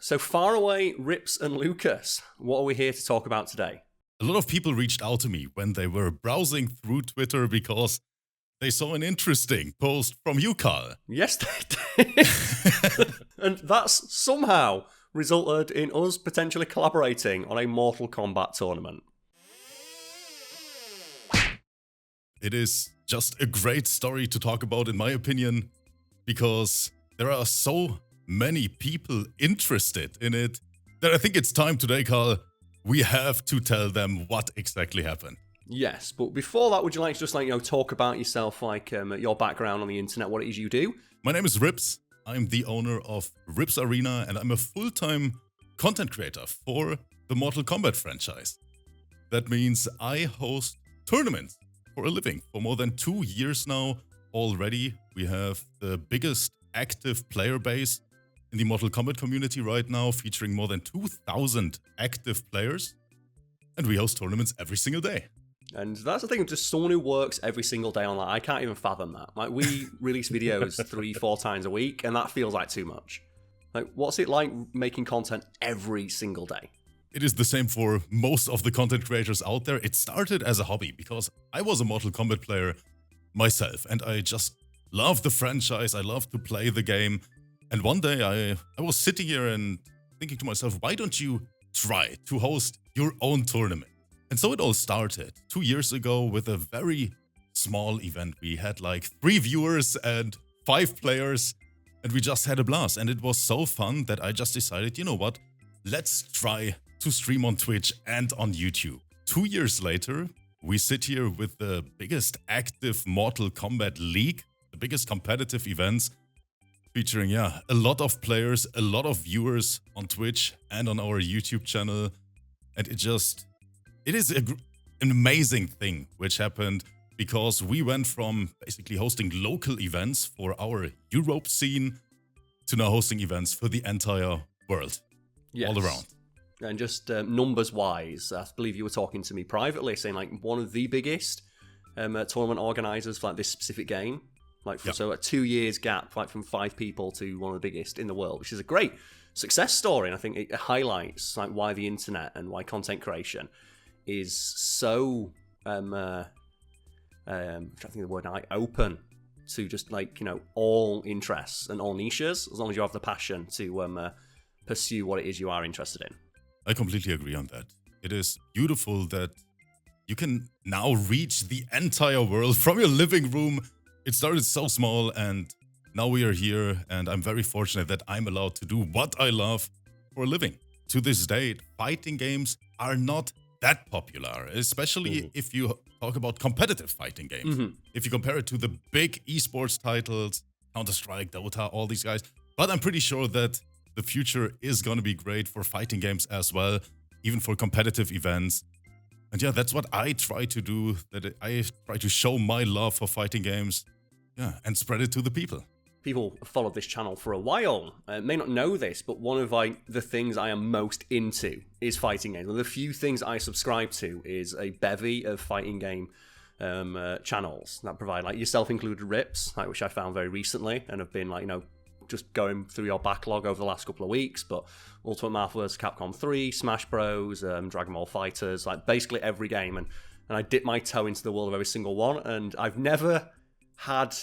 So far away, Rips and Lucas, what are we here to talk about today? A lot of people reached out to me when they were browsing through Twitter because they saw an interesting post from you, Karl. Yes, they did. And that's somehow resulted in us potentially collaborating on a Mortal Kombat tournament. It is just a great story to talk about, in my opinion, because there are so many people interested in it that I think it's time today, Karl. We have to tell them what exactly happened. Yes, but before that, would you like to just talk about yourself, your background on the internet, what it is you do? My name is Rips. I'm the owner of Rips Arena, and I'm a full-time content creator for the Mortal Kombat franchise. That means I host tournaments for a living for more than 2 years now already. We have the biggest active player base in the Mortal Kombat community right now, featuring more than 2,000 active players. And we host tournaments every single day. And that's the thing, just someone who works every single day online, I can't even fathom that. Like, we release videos 3-4 times a week, and that feels like too much. Like, what's it like making content every single day? It is the same for most of the content creators out there. It started as a hobby because I was a Mortal Kombat player myself, and I just love the franchise. I love to play the game. And one day I was sitting here and thinking to myself, why don't you try to host your own tournament? And so it all started 2 years ago with a very small event. We had like 3 viewers and 5 players, and we just had a blast. And it was so fun that I just decided, you know what? Let's try to stream on Twitch and on YouTube. 2 years later, we sit here with the biggest active Mortal Kombat league, the biggest competitive events, featuring, a lot of players, a lot of viewers on Twitch and on our YouTube channel. And it is an amazing thing which happened because we went from basically hosting local events for our Europe scene to now hosting events for the entire world, all around. And just numbers-wise, I believe you were talking to me privately, saying like one of the biggest tournament organisers for like this specific game. So a 2 years gap, like from 5 people to one of the biggest in the world, which is a great success story. And I think it highlights like why the internet and why content creation is so I'm trying to think of the word now, like open to just all interests and all niches, as long as you have the passion to pursue what it is you are interested in. I completely agree on that. It is beautiful that you can now reach the entire world from your living room. It started so small, and now we are here, and I'm very fortunate that I'm allowed to do what I love for a living. To this day, fighting games are not that popular, especially if you talk about competitive fighting games. If you compare it to the big esports titles, Counter-Strike, Dota, all these guys. But I'm pretty sure that the future is going to be great for fighting games as well, even for competitive events. And that's what I try to do, that I try to show my love for fighting games, and spread it to the people. People have followed this channel for a while may not know this, but one of the things I am most into is fighting games. One of the few things I subscribe to is a bevy of fighting game channels that provide, like yourself included, Rips, which I found very recently and have been just going through your backlog over the last couple of weeks. But Ultimate Marvel vs. Capcom 3, Smash Bros, Dragon Ball Fighters, like basically every game, and I dip my toe into the world of every single one, and I've never had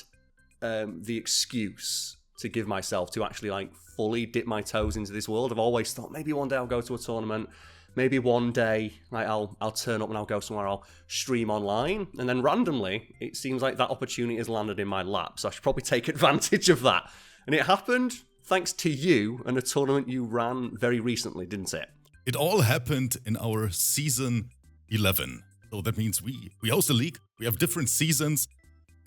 the excuse to give myself to actually fully dip my toes into this world. I've always thought maybe one day I'll go to a tournament, maybe one day I'll turn up and I'll go somewhere, I'll stream online, and then randomly it seems like that opportunity has landed in my lap, so I should probably take advantage of that. And it happened thanks to you and a tournament you ran very recently, didn't it? It all happened in our season 11. So that means we host a league, we have different seasons,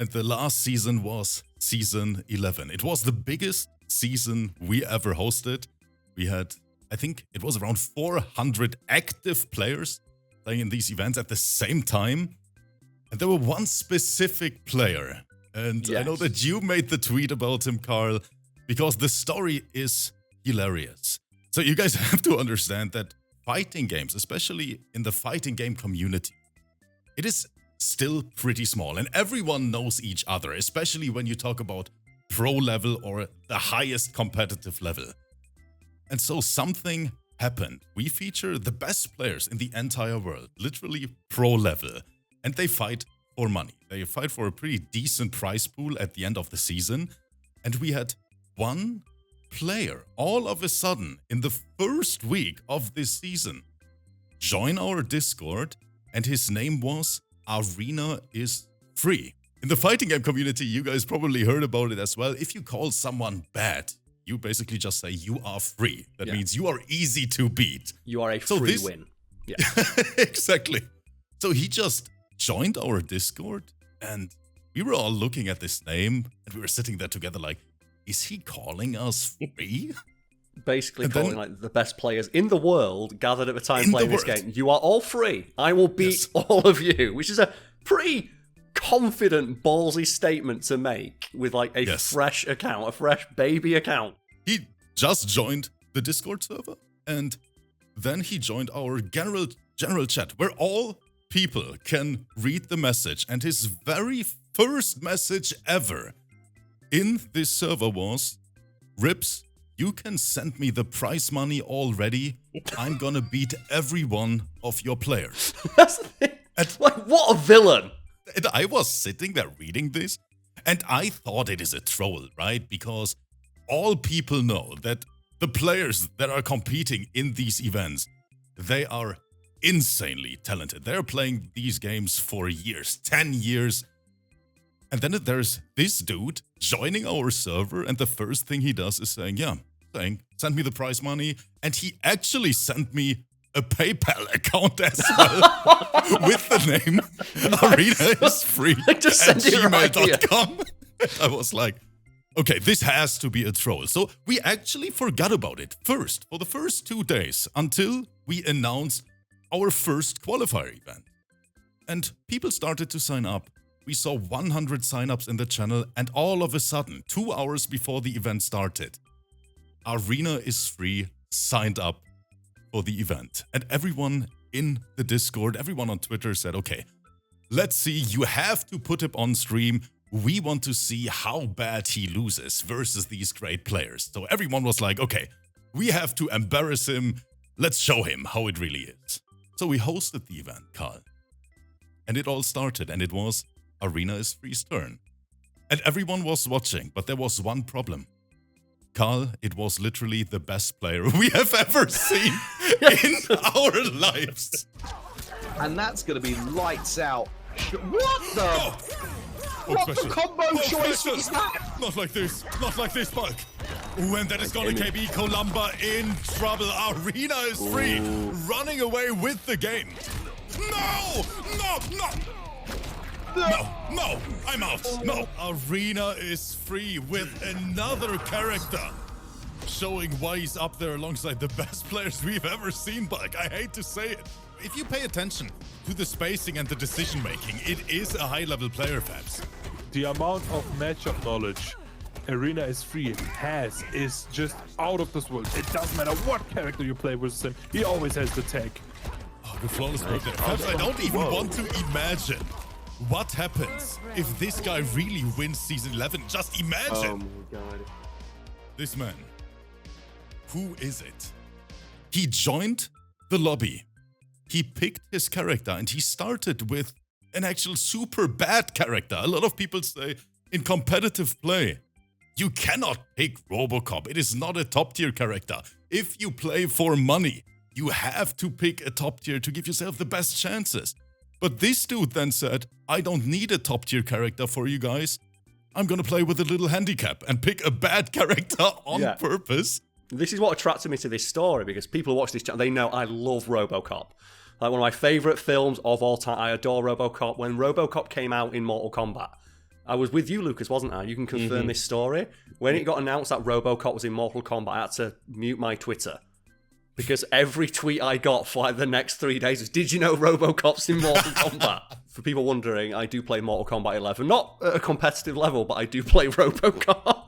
and the last season was season 11. It was the biggest season we ever hosted. We had, I think it was around 400 active players playing in these events at the same time. And there were one specific player. And I know that you made the tweet about him, Karl, because the story is hilarious. So you guys have to understand that fighting games, especially in the fighting game community, it is still pretty small, and everyone knows each other, especially when you talk about pro level or the highest competitive level. And so something happened. We feature the best players in the entire world, literally pro level, and they fight for money. They fight for a pretty decent prize pool at the end of the season. And we had one player all of a sudden in the first week of this season join our Discord, and his name was Arena is Free. In the fighting game community, you guys probably heard about it as well. If you call someone bad, you basically just say you are free. That means you are easy to beat. You are a free win. Yeah. Exactly. So he just joined our Discord, and we were all looking at this name, and we were sitting there together like, is he calling us free? Basically calling like the best players in the world gathered at the time playing this game. You are all free. I will beat all of you, which is a pretty confident, ballsy statement to make with like a fresh account, a fresh baby account. He just joined the Discord server, and then he joined our general chat, where all people can read the message. And his very first message ever in this server was, Rips, you can send me the prize money already. I'm gonna beat every one of your players. That's the thing. Like, what a villain. And I was sitting there reading this, and I thought it is a troll, right? Because all people know that the players that are competing in these events, they are insanely talented. They're playing these games for years, 10 years. And then there's this dude joining our server, and the first thing he does is saying, send me the prize money. And he actually sent me a PayPal account as well with the name Arena is Free at gmail.com. I was like, okay, this has to be a troll. So we actually forgot about it first for the first 2 days until we announced our first qualifier event. And people started to sign up. We saw 100 signups in the channel, and all of a sudden, 2 hours before the event started, Arena is Free signed up for the event. And everyone in the Discord, everyone on Twitter said, okay, let's see, you have to put him on stream. We want to see how bad he loses versus these great players. So everyone was like, okay, we have to embarrass him. Let's show him how it really is. So we hosted the event, Karl. And it all started, and it was Arena is Free's turn. And everyone was watching, but there was one problem. Karl, it was literally the best player we have ever seen in our lives. And that's going to be lights out. What the? What the combo choice was that? Not like this, Bulk. Ooh, and that is gonna KB Columba in trouble. Arena is Free, running away with the game. No, I'm out. No, Arena is Free with another character, showing why he's up there alongside the best players we've ever seen, Bulk. I hate to say it. If you pay attention to the spacing and the decision making, it is a high-level player, Fabs. The amount of matchup knowledge Arena is Free has is just out of this world. It doesn't matter what character you play with him, he always has the tag. Oh, the flawless work there. Fabs, I don't even want to imagine what happens if this guy really wins Season 11. Just imagine. Oh my god. This man. Who is it? He joined the lobby. He picked his character, and he started with an actual super bad character. A lot of people say in competitive play, you cannot pick Robocop. It is not a top tier character. If you play for money, you have to pick a top tier to give yourself the best chances. But this dude then said, I don't need a top tier character for you guys. I'm gonna play with a little handicap and pick a bad character on purpose. This is what attracted me to this story, because people who watch this channel, they know I love Robocop. Like, one of my favourite films of all time. I adore Robocop. When Robocop came out in Mortal Kombat, I was with you, Lucas, wasn't I? You can confirm this story. When it got announced that Robocop was in Mortal Kombat, I had to mute my Twitter. Because every tweet I got for like the next 3 days was, did you know Robocop's in Mortal Kombat? For people wondering, I do play Mortal Kombat 11. Not at a competitive level, but I do play Robocop.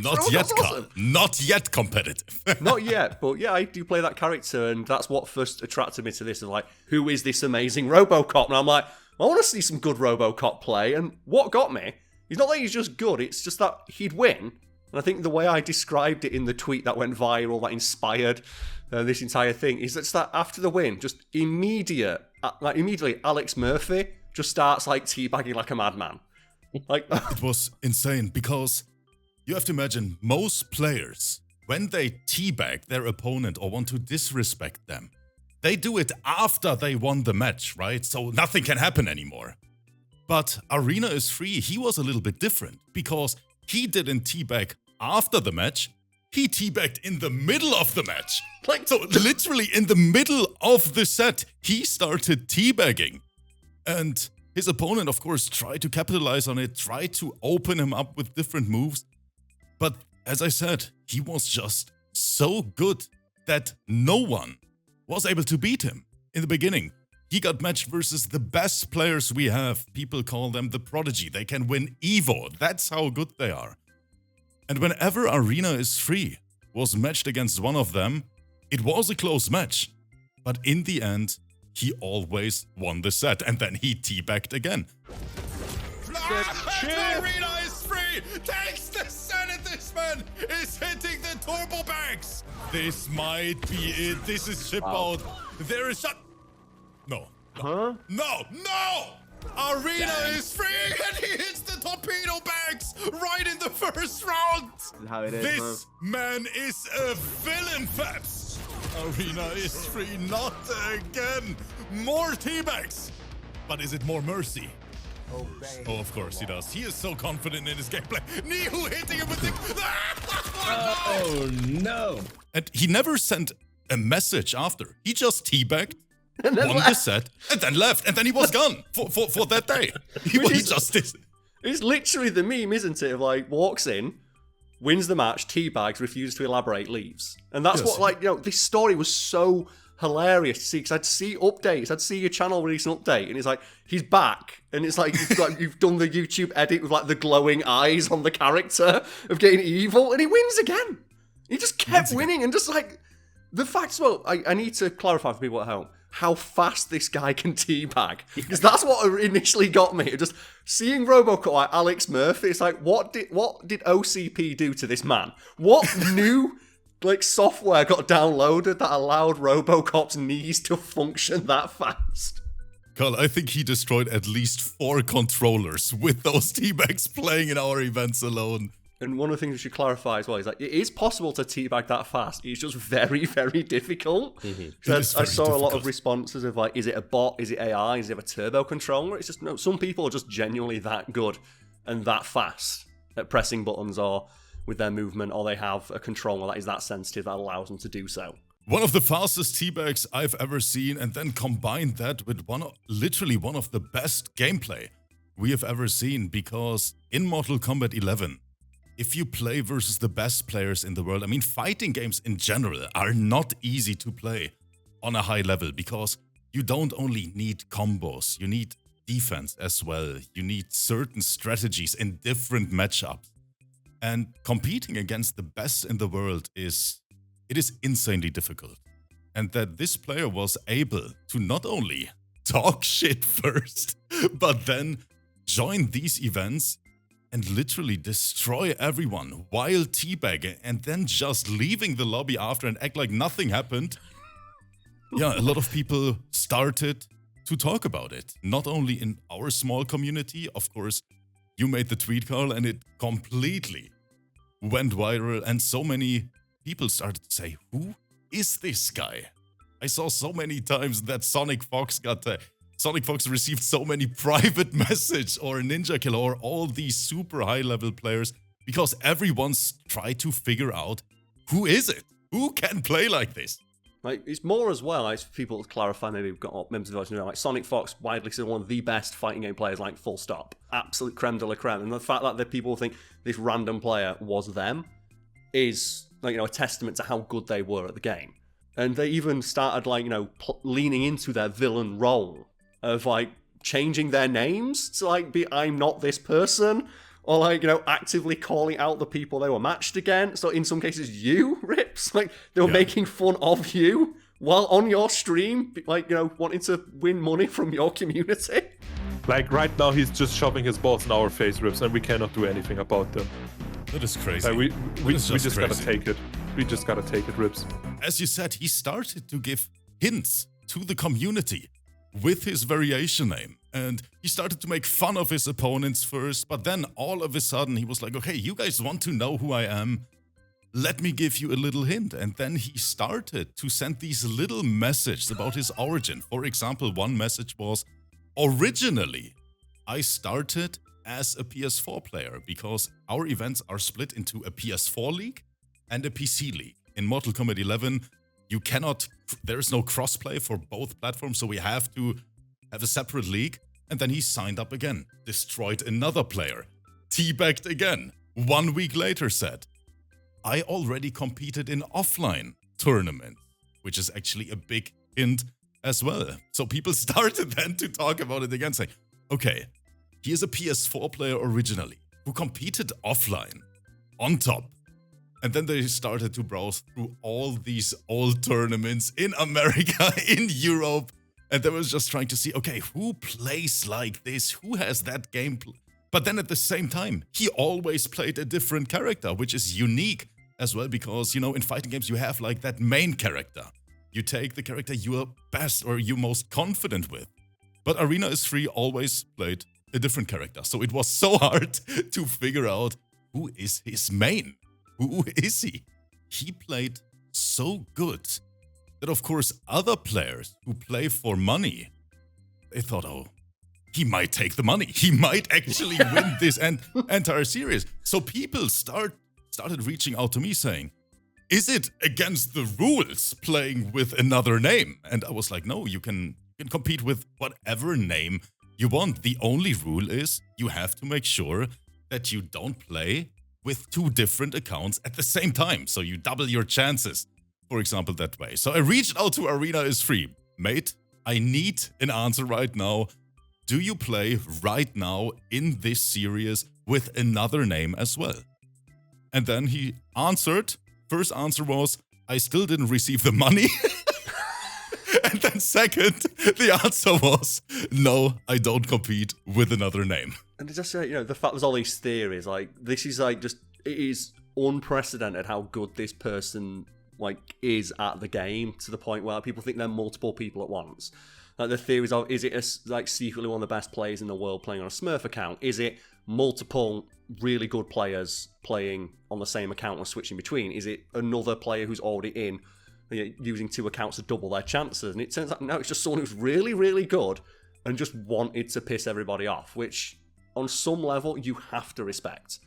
Not yet, awesome. Not yet competitive. Not yet, but yeah, I do play that character, and that's what first attracted me to this. Of like, who is this amazing Robocop? And I'm like, I want to see some good Robocop play. And what got me is not that he's just good; it's just that he'd win And I think the way I described it in the tweet that went viral, that inspired this entire thing, is that after the win, just immediately Alex Murphy just starts like teabagging like a madman. Like it was insane because you have to imagine most players, when they teabag their opponent or want to disrespect them, they do it after they won the match, right? So nothing can happen anymore. But Arena is Free, he was a little bit different because he didn't teabag after the match, he teabagged in the middle of the match. Like, so literally in the middle of the set, he started teabagging. And his opponent, of course, tried to capitalize on it, tried to open him up with different moves. But as I said, he was just so good that no one was able to beat him in the beginning. He got matched versus the best players we have. People call them the Prodigy. They can win Evo. That's how good they are. And whenever Arena is Free was matched against one of them, it was a close match. But in the end, he always won the set, and then he teabagged again. Arena is Free! Takes the set, and this man is hitting the turbo bags! This might be it. This is ship out. There is shot. No. Huh? No! Arena is free and he hits the torpedo bags right in the first round! How it is, this man is a villain, Fabs! Arena is free, not again! More teabags! But is it more mercy? Oh, of course he does. He is so confident in his gameplay. Nihu hitting him with the... Oh, no! And he never sent a message after. He just teabagged, won the set, and then left, and then he was gone for that day. He just did. It's literally the meme, isn't it? Of like, walks in, wins the match, teabags, refuses to elaborate, leaves. And that's what, like, you know, this story was so hilarious to see, because I'd see updates, I'd see your channel release an update, and it's like, he's back, and it's like, you've done the YouTube edit with like the glowing eyes on the character of getting evil, and he wins again. He just kept winning, and just like, the facts, well, I need to clarify for people at home how fast this guy can teabag, because that's what initially got me. Just seeing Robocop like Alex Murphy, it's like, what did OCP do to this man? What new like software got downloaded that allowed Robocop's knees to function that fast? Karl, I think he destroyed at least 4 controllers with those teabags playing in our events alone. And one of the things we should clarify as well is that it is possible to teabag that fast. It's just very, very difficult. I saw a lot of responses of like, is it a bot? Is it AI? Is it a turbo controller? It's just, no, some people are just genuinely that good and that fast at pressing buttons or with their movement, or they have a controller that is that sensitive that allows them to do so. One of the fastest teabags I've ever seen, and then combine that with literally one of the best gameplay we have ever seen, because in Mortal Kombat 11, if you play versus the best players in the world, I mean, fighting games in general are not easy to play on a high level, because you don't only need combos, you need defense as well. You need certain strategies in different matchups. And competing against the best in the world is insanely difficult. And that this player was able to not only talk shit first, but then join these events and literally destroy everyone while teabagging and then just leaving the lobby after and act like nothing happened. Yeah, a lot of people started to talk about it. Not only in our small community, of course, you made the tweet, Karl, and it completely went viral, and so many people started to say, who is this guy? I saw so many times that Sonic Fox received so many private messages, or Ninja Killer, or all these super high-level players, because everyone's tried to figure out, who is it? Who can play like this? Like, it's more as well, as people to clarify, maybe we've got members of the audience, like Sonic Fox, widely considered one of the best fighting game players, like full stop. Absolute creme de la creme. And the fact that the people think this random player was them is, like, you know, a testament to how good they were at the game. And they even started, like, you know, leaning into their villain role of, like, changing their names to, like, be I'm not this person, or, like, you know, actively calling out the people they were matched against. So in some cases, you, Rips, like, they were making fun of you while on your stream, like, you know, wanting to win money from your community. Like, right now, he's just shoving his balls in our face, Rips, and we cannot do anything about them. That is crazy. We That is just gotta crazy. take it. We just gotta take it, Rips. As you said, he started to give hints to the community with his variation name. And he started to make fun of his opponents first, but then all of a sudden he was like, okay, you guys want to know who I am? Let me give you a little hint. And then he started to send these little messages about his origin. For example, one message was, originally, I started as a PS4 player because our events are split into a PS4 league and a PC league. In Mortal Kombat 11, there is no crossplay for both platforms, so we have to have a separate league. And then he signed up again, destroyed another player, teabagged again. 1 week later said, I already competed in offline tournament, which is actually a big hint as well. So people started then to talk about it again, saying, okay, he is a PS4 player originally who competed offline on top. And then they started to browse through all these old tournaments in America, in Europe. And they was just trying to see, okay, who plays like this? Who has that gameplay? But then at the same time, he always played a different character, which is unique as well. Because, in fighting games, you have like that main character. You take the character you are best or you most confident with. But Arena is Free always played a different character. So it was so hard to figure out who is his main. Who is he? He played so good that, of course, other players who play for money, they thought, oh, he might take the money. He might actually win this entire series. So people started reaching out to me saying, is it against the rules playing with another name? And I was like, no, you can compete with whatever name you want. The only rule is you have to make sure that you don't play with two different accounts at the same time. So you double your chances, for example, that way. So I reached out to Arena is Free. Mate, I need an answer right now. Do you play right now in this series with another name as well? And then he answered. First answer was, I still didn't receive the money. And then second, the answer was, no, I don't compete with another name. And it's just, the fact there's all these theories, like, this is like just, it is unprecedented how good this person, like, is at the game, to the point where people think they're multiple people at once. Like, the theories of, is it secretly one of the best players in the world playing on a Smurf account? Is it multiple really good players playing on the same account and switching between? Is it another player who's already in, using two accounts to double their chances? And it turns out, no, it's just someone who's really, really good and just wanted to piss everybody off, which on some level you have to respect.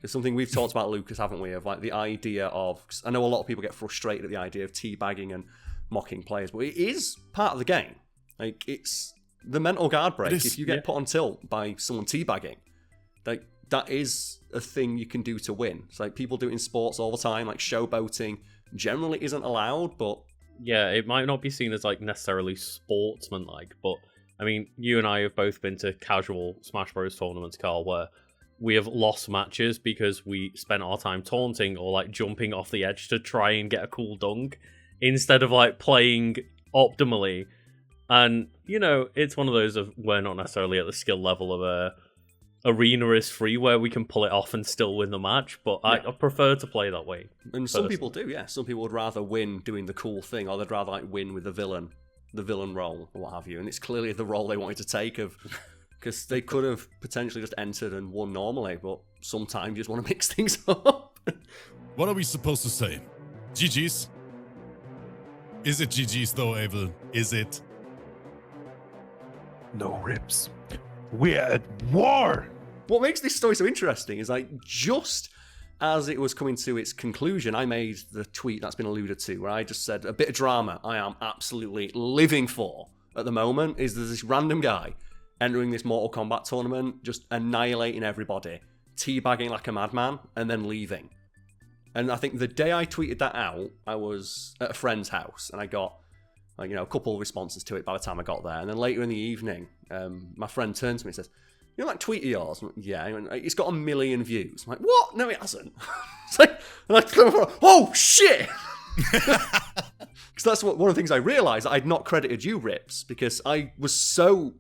It's something we've talked about, Lucas, haven't we? Of like the idea of, I know a lot of people get frustrated at the idea of teabagging and mocking players, but it is part of the game. Like, it's the mental guard break. If you get put on tilt by someone teabagging, like, that is a thing you can do to win. It's like people do it in sports all the time, like showboating generally isn't allowed, but yeah, it might not be seen as like necessarily sportsmanlike, but I mean, you and I have both been to casual Smash Bros tournaments, Karl, where we have lost matches because we spent our time taunting or like jumping off the edge to try and get a cool dunk instead of like playing optimally. And it's one of those of we're not necessarily at the skill level of Arena is Free where we can pull it off and still win the match, but I prefer to play that way. And some people do, yeah. Some people would rather win doing the cool thing, or they'd rather like win with the villain role, or what have you. And it's clearly the role they wanted to take, because they could have potentially just entered and won normally, but sometimes you just want to mix things up. What are we supposed to say? GG's? Is it GG's though, Abel? Is it? No, Rips. We're at war! What makes this story so interesting is, like, just as it was coming to its conclusion, I made the tweet that's been alluded to, where I just said, a bit of drama I am absolutely living for at the moment is there's this random guy entering this Mortal Kombat tournament, just annihilating everybody, teabagging like a madman, and then leaving. And I think the day I tweeted that out, I was at a friend's house, and I got a couple of responses to it by the time I got there. And then later in the evening, my friend turns to me and says, that tweet of yours? Like, yeah. It's got 1 million views. I'm like, what? No, it hasn't. It's like, and I go, oh, shit! Because that's one of the things I realised. I'd not credited you, Rips, because I was so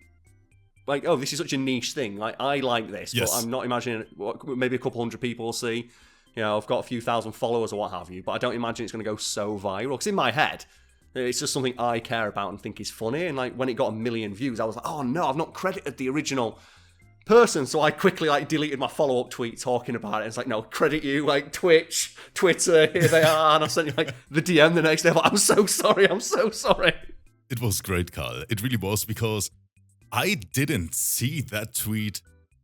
like, oh, this is such a niche thing. Like, I like this, Yes. but I'm not imagining what maybe a couple hundred people will see. You know, I've got a few thousand followers or what have you, but I don't imagine it's going to go so viral. Because in my head, it's just something I care about and think is funny. And like when it got 1 million views, I was like, oh no, I've not credited the original person. So I quickly like deleted my follow-up tweet talking about it. It's like, no, credit you, like Twitch, Twitter, here they are. And I sent you like the DM the next day. I'm like, I'm so sorry. It was great, Karl. It really was, because I didn't see that tweet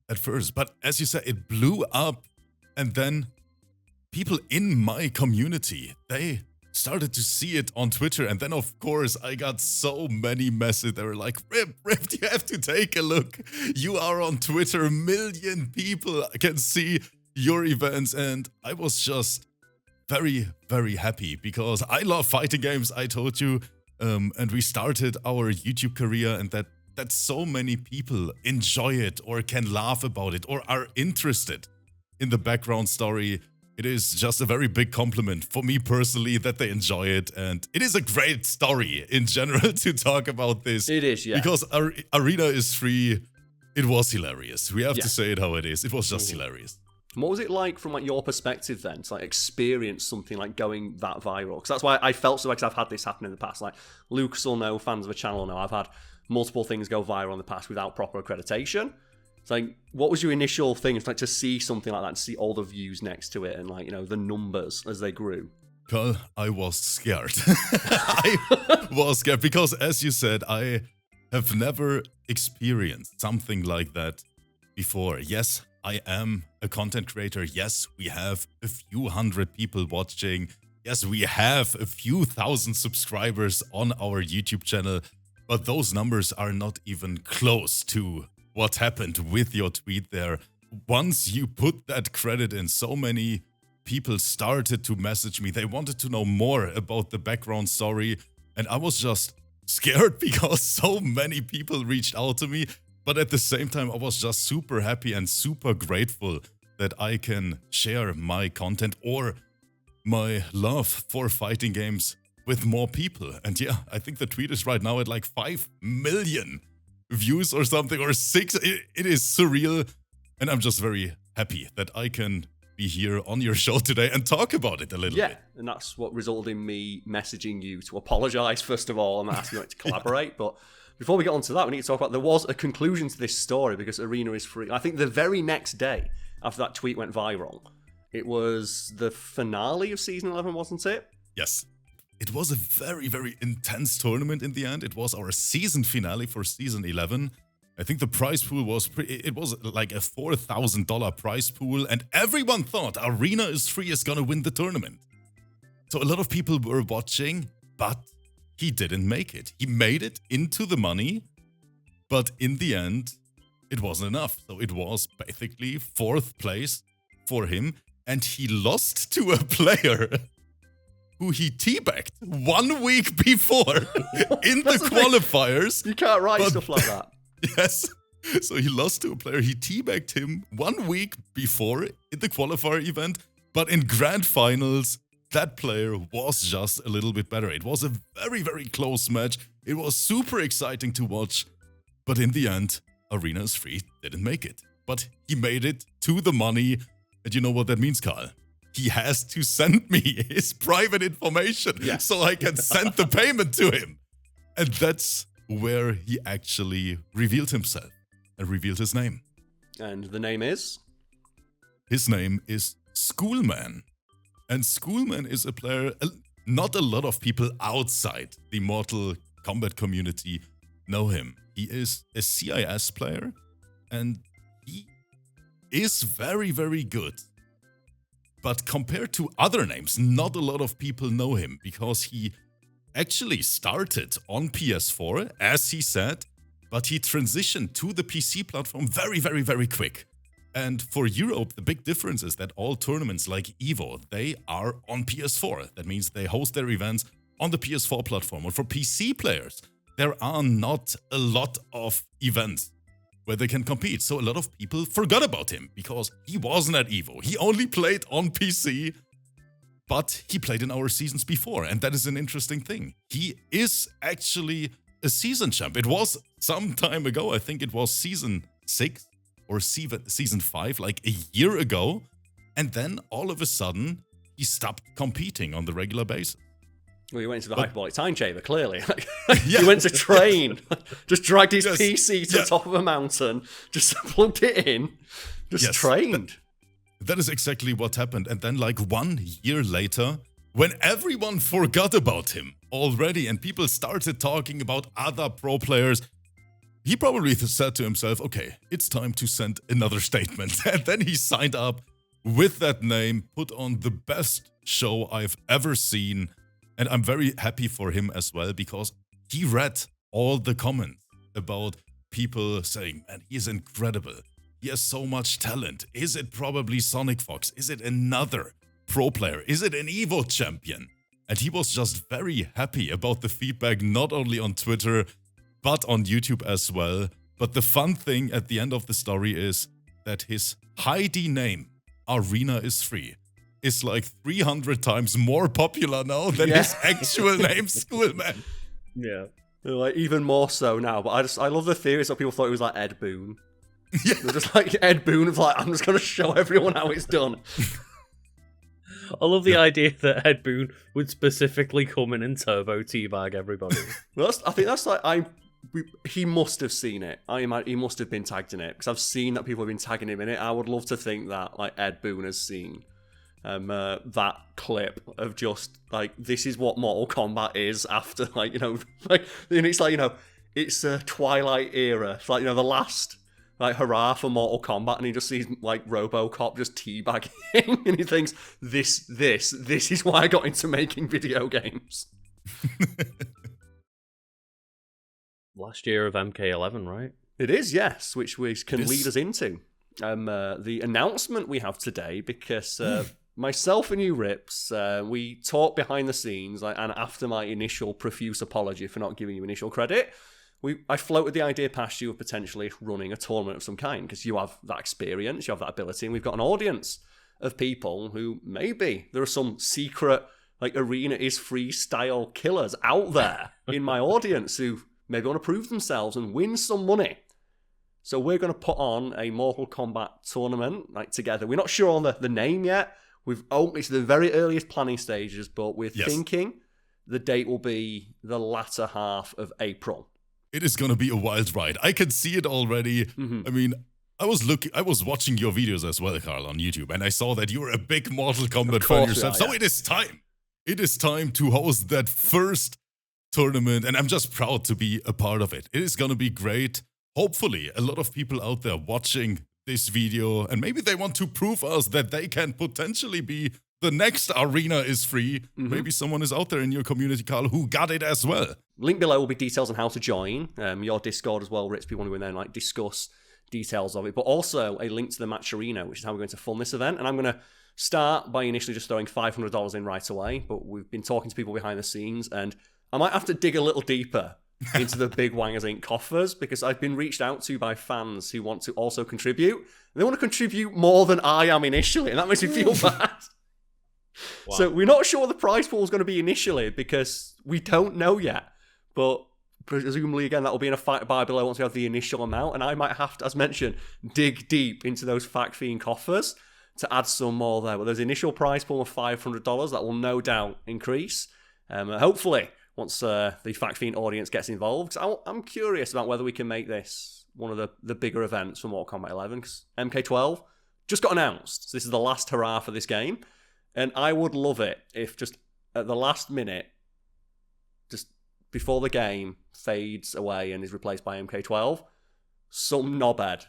at first. But as you said, it blew up. And then people in my community, they started to see it on Twitter. And then, of course, I got so many messages. They were like, Rip, you have to take a look. You are on Twitter. 1 million people can see your events. And I was just very, very happy, because I love fighting games, I told you. And we started our YouTube career, and that so many people enjoy it or can laugh about it or are interested in the background story. It is just a very big compliment for me personally that they enjoy it. And it is a great story in general to talk about this. It is, yeah. Because Arena is free. It was hilarious. We have to say it how it is. It was just hilarious. What was it like from like your perspective then to like experience something like going that viral? Because that's why I felt so, because I've had this happen in the past. Like Lucas will know, fans of the channel know, I've had multiple things go viral in the past without proper accreditation. It's like, what was your initial thing? It's like to see something like that, to see all the views next to it and like, you know, the numbers as they grew. Karl, I was scared. I was scared because, as you said, I have never experienced something like that before. Yes, I am a content creator. Yes, we have a few hundred people watching. Yes, we have a few thousand subscribers on our YouTube channel. But those numbers are not even close to what happened with your tweet there. Once you put that credit in, so many people started to message me. They wanted to know more about the background story. And I was just scared because so many people reached out to me. But at the same time, I was just super happy and super grateful that I can share my content or my love for fighting games with more people. And yeah, I think the tweet is right now at like 5 million views or something, or 6. It is surreal. And I'm just very happy that I can be here on your show today and talk about it a little bit. Yeah, and that's what resulted in me messaging you to apologise, first of all, and asking you to collaborate. But before we get on to that, we need to talk about, there was a conclusion to this story because Arena is free. I think the very next day after that tweet went viral, it was the finale of Season 11, wasn't it? Yes. It was a very, very intense tournament in the end. It was our season finale for Season 11. I think the prize pool was it was like a $4,000 prize pool, and everyone thought Arena is free is gonna win the tournament. So a lot of people were watching, but he didn't make it. He made it into the money, but in the end, it wasn't enough. So it was basically 4th place for him, and he lost to a player who he teabagged 1 week before in the qualifiers. You can't write stuff like that. Yes. So he lost to a player. He teabagged him 1 week before in the qualifier event, but in grand finals, that player was just a little bit better. It was a very, very close match. It was super exciting to watch. But in the end, Arena is free didn't make it. But he made it to the money. And you know what that means, Karl? He has to send me his private information so I can send the payment to him. And that's where he actually revealed himself and revealed his name. And the name is? His name is Schoolman. And Schoolman is a player not a lot of people outside the Mortal Kombat community know him. He is a CIS player, and he is very, very good. But compared to other names, not a lot of people know him because he actually started on PS4, as he said, but he transitioned to the PC platform very, very, very quick. And for Europe, the big difference is that all tournaments like EVO, they are on PS4. That means they host their events on the PS4 platform. And for PC players, there are not a lot of events where they can compete. So a lot of people forgot about him because he wasn't at EVO. He only played on PC, but he played in our seasons before. And that is an interesting thing. He is actually a season champ. It was some time ago. I think it was season 6 or season 5, like a year ago. And then all of a sudden, he stopped competing on the regular basis. Well, he went into the hyperbolic time chamber, clearly. He went to train, just dragged his PC to the top of a mountain, just plugged it in, just trained. That is exactly what happened. And then like 1 year later, when everyone forgot about him already and people started talking about other pro players, he probably said to himself, okay, it's time to send another statement. And then he signed up with that name, put on the best show I've ever seen. And I'm very happy for him as well, because he read all the comments about people saying, man, he's incredible. He has so much talent. Is it probably Sonic Fox? Is it another pro player? Is it an Evo champion? And he was just very happy about the feedback, not only on Twitter, but on YouTube as well. But the fun thing at the end of the story is that his Heidi name, Arena is Free, is like 300 times more popular now than his actual name, Schoolman. Yeah. Like, even more so now. But I love the theories that people thought it was like Ed Boon. Yeah. They're just like Ed Boon was like, I'm just going to show everyone how it's done. I love the idea that Ed Boon would specifically come in and turbo teabag everybody. Well, I think that's like, he must have seen it. He must have been tagged in it, because I've seen that people have been tagging him in it. I would love to think that like Ed Boon has seen that clip of just like, this is what Mortal Kombat is after, like, you know, like, and it's like, you know, it's a Twilight era. It's like, you know, the last like hurrah for Mortal Kombat, and he just sees like Robocop just teabagging, and he thinks, this is why I got into making video games. Last year of MK11, right? It is, yes, which we can lead us into the announcement we have today, because myself and you, Rips, we talked behind the scenes, and after my initial profuse apology for not giving you initial credit, I floated the idea past you of potentially running a tournament of some kind, because you have that experience, you have that ability, and we've got an audience of people who maybe there are some secret like Arena is Free style killers out there in my audience who maybe want to prove themselves and win some money. So we're going to put on a Mortal Kombat tournament like together. We're not sure on the name yet. It's the very earliest planning stages, but we're thinking the date will be the latter half of April. It is going to be a wild ride. I can see it already. Mm-hmm. I mean, I was watching your videos as well, Karl, on YouTube, and I saw that you're a big Mortal Kombat fan yourself. So it is time. It is time to host that first tournament, and I'm just proud to be a part of it. It is going to be great. Hopefully, a lot of people out there watching this video, and maybe they want to prove us that they can potentially be the next Arena is Free. Mm-hmm. Maybe someone is out there in your community, Karl, who got it as well. Link below will be details on how to join. Your Discord as well, Ritz. People want to go in there and like discuss details of it, but also a link to the Match Arena, which is how we're going to fund this event. And I'm going to start by initially just throwing $500 in right away, but we've been talking to people behind the scenes, and I might have to dig a little deeper into the Big Wangers Inc. coffers, because I've been reached out to by fans who want to also contribute. And they want to contribute more than I am initially, and that makes me feel bad. Wow. So we're not sure what the prize pool is going to be initially, because we don't know yet. But presumably, again, that will be in a fight bar below once we have the initial amount. And I might have to, as mentioned, dig deep into those Fact Fiend coffers to add some more there. But there's an initial prize pool of $500 that will no doubt increase. Hopefully, once the Fact Fiend audience gets involved. I'm curious about whether we can make this one of the bigger events for Mortal Kombat 11, because MK12 just got announced. So this is the last hurrah for this game. And I would love it if just at the last minute, just before the game fades away and is replaced by MK12, some knobhead,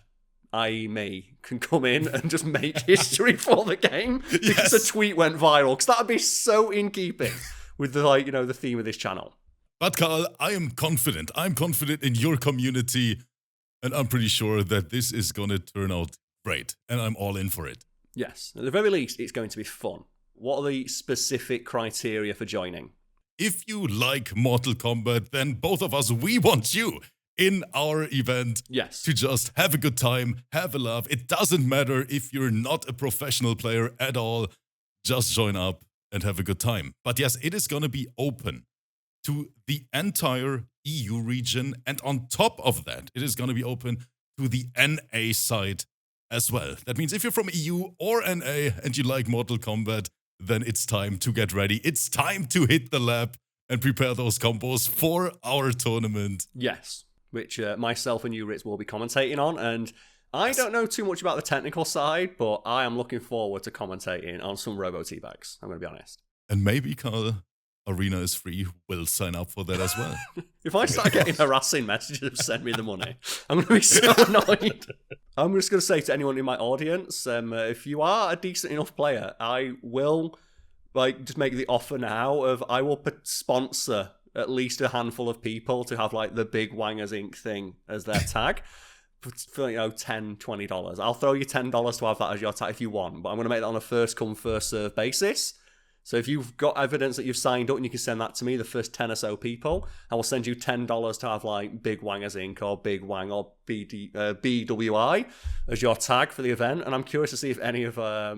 i.e. me, can come in and just make history for the game because a tweet went viral. Because that would be so in keeping with the theme of this channel. But Karl, I am confident. I'm confident in your community, and I'm pretty sure that this is going to turn out great, and I'm all in for it. Yes, at the very least, it's going to be fun. What are the specific criteria for joining? If you like Mortal Kombat, then both of us, we want you in our event. Yes. To just have a good time, have a laugh. It doesn't matter if you're not a professional player at all. Just join up and have a good time. But yes, it is going to be open to the entire EU region. And on top of that, it is going to be open to the NA side as well. That means if you're from EU or NA and you like Mortal Kombat, then it's time to get ready. It's time to hit the lab and prepare those combos for our tournament. Yes, which myself and you, Ritz, will be commentating on. And I don't know too much about the technical side, but I am looking forward to commentating on some Robo Teabags. I'm going to be honest. And maybe Karl, Arena is Free, will sign up for that as well. If I start getting harassing messages, send me the money. I'm going to be so annoyed. I'm just going to say to anyone in my audience, if you are a decent enough player, I will just make the offer now of I will sponsor at least a handful of people to have like the Big Wangers Inc. thing as their tag for $10, $20. I'll throw you $10 to have that as your tag if you want, but I'm going to make that on a first come first serve basis. So if you've got evidence that you've signed up and you can send that to me, the first 10 or so people, I will send you $10 to have like Big Wangers Inc. or Big Wang or BWI as your tag for the event. And I'm curious to see if any of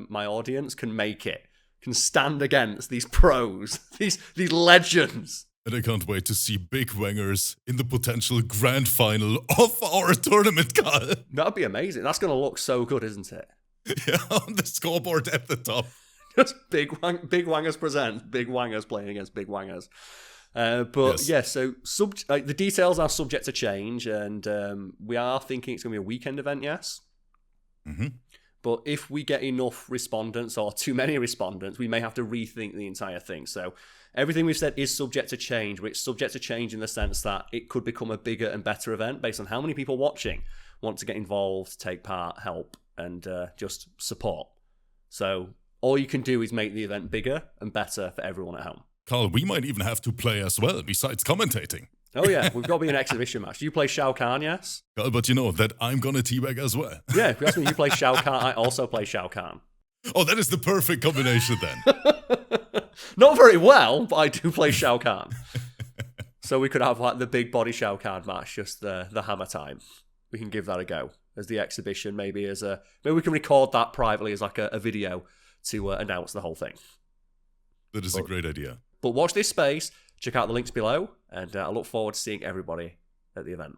my audience can make it, can stand against these pros, these legends. And I can't wait to see Big Wangers in the potential grand final of our tournament, Karl. That'd be amazing. That's going to look so good, isn't it? Yeah, on the scoreboard at the top. Just Big Wangers presents Big Wangers playing against Big Wangers. But yes. So the details are subject to change, and we are thinking it's going to be a weekend event, yes? Mm-hmm. But if we get enough respondents or too many respondents, we may have to rethink the entire thing. So everything we've said is subject to change, but it's subject to change in the sense that it could become a bigger and better event based on how many people watching want to get involved, take part, help, and just support. So all you can do is make the event bigger and better for everyone at home. Karl, we might even have to play as well, besides commentating. Oh yeah, we've got to be an exhibition match. Do you play Shao Kahn, yes? Karl, but you know that I'm gonna teabag as well. Yeah, if you ask me, you play Shao Kahn, I also play Shao Kahn. Oh, that is the perfect combination then. Not very well, but I do play Shao Kahn. So we could have like the big body Shao Kahn match, just the hammer time. We can give that a go as the exhibition, maybe we can record that privately as like a video to announce the whole thing. That is a great idea. But watch this space, check out the links below, and I look forward to seeing everybody at the event.